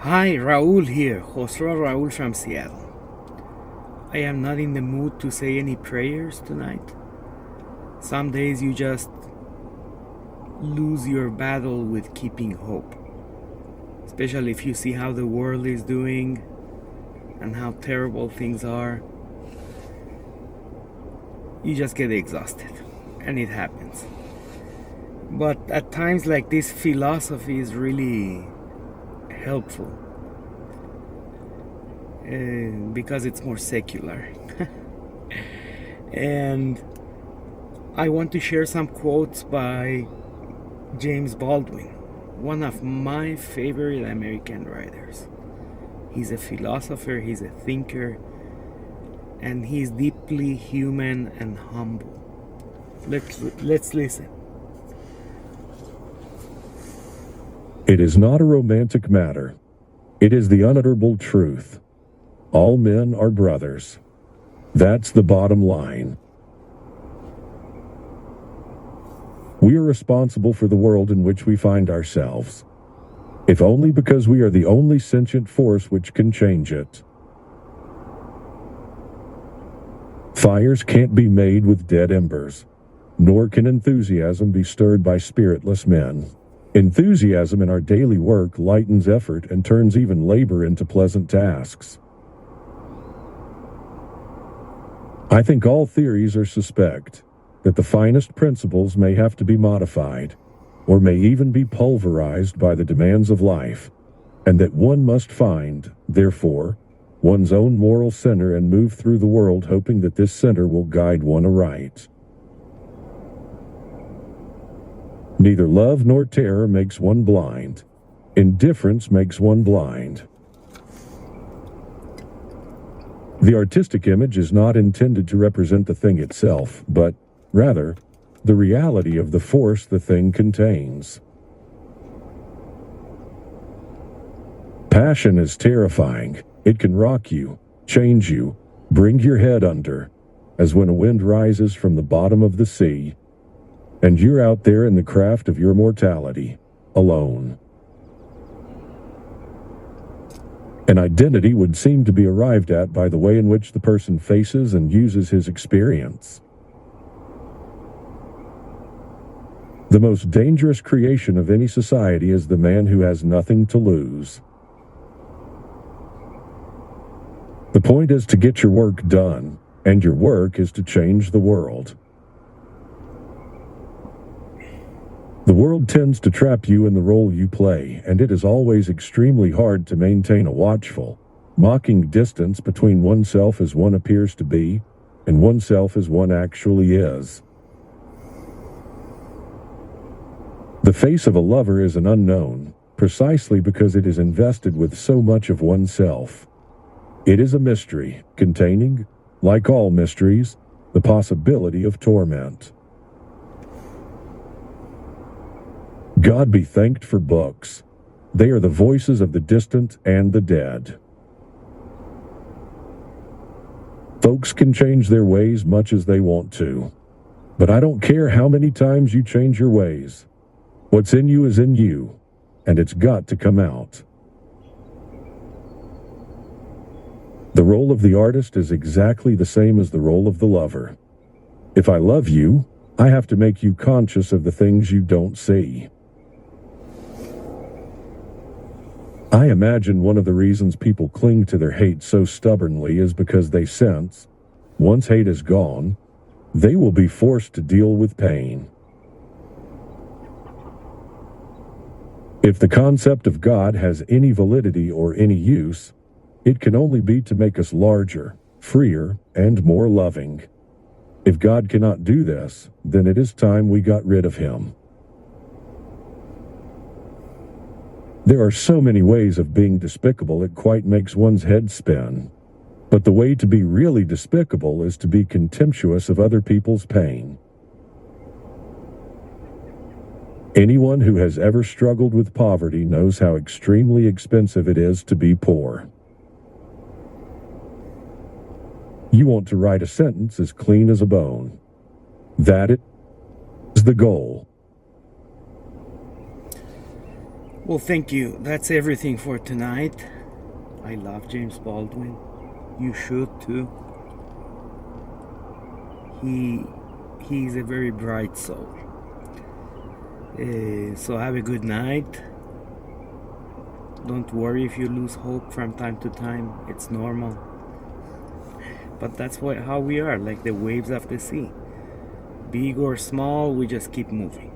Hi, Raul here, Josua Raul from Seattle. I am not in the mood to say any prayers tonight. Some days you just lose your battle with keeping hope, especially if you see how the world is doing and how terrible things are. You just get exhausted, and it happens. But at times like this, philosophy is really helpful because it's more secular. And I want to share some quotes by James Baldwin, one of my favorite American writers. He's a philosopher, he's a thinker, and he's deeply human and humble. Let's listen. It is not a romantic matter. It is the unutterable truth. All men are brothers. That's the bottom line. We are responsible for the world in which we find ourselves, if only because we are the only sentient force which can change it. Fires can't be made with dead embers, nor can enthusiasm be stirred by spiritless men. Enthusiasm in our daily work lightens effort and turns even labor into pleasant tasks. I think all theories are suspect that the finest principles may have to be modified, or may even be pulverized by the demands of life, and that one must find, therefore, one's own moral center and move through the world hoping that this center will guide one aright. Neither love nor terror makes one blind. Indifference makes one blind. The artistic image is not intended to represent the thing itself, but, rather, the reality of the force the thing contains. Passion is terrifying. It can rock you, change you, bring your head under, as when a wind rises from the bottom of the sea, and you're out there in the craft of your mortality, alone. An identity would seem to be arrived at by the way in which the person faces and uses his experience. The most dangerous creation of any society is the man who has nothing to lose. The point is to get your work done, and your work is to change the world. The world tends to trap you in the role you play, and it is always extremely hard to maintain a watchful, mocking distance between oneself as one appears to be, and oneself as one actually is. The face of a lover is an unknown, precisely because it is invested with so much of oneself. It is a mystery, containing, like all mysteries, the possibility of torment. God be thanked for books. They are the voices of the distant and the dead. Folks can change their ways much as they want to, but I don't care how many times you change your ways. What's in you is in you, and it's got to come out. The role of the artist is exactly the same as the role of the lover. If I love you, I have to make you conscious of the things you don't see. I imagine one of the reasons people cling to their hate so stubbornly is because they sense, once hate is gone, they will be forced to deal with pain. If the concept of God has any validity or any use, it can only be to make us larger, freer, and more loving. If God cannot do this, then it is time we got rid of him. There are so many ways of being despicable it quite makes one's head spin. But the way to be really despicable is to be contemptuous of other people's pain. Anyone who has ever struggled with poverty knows how extremely expensive it is to be poor. You want to write a sentence as clean as a bone. That is the goal. Well, thank you. That's everything for tonight. I love James Baldwin. You should too. He's a very bright soul. So have a good night. Don't worry if you lose hope from time to time. It's normal. But that's how we are, like the waves of the sea. Big or small, we just keep moving.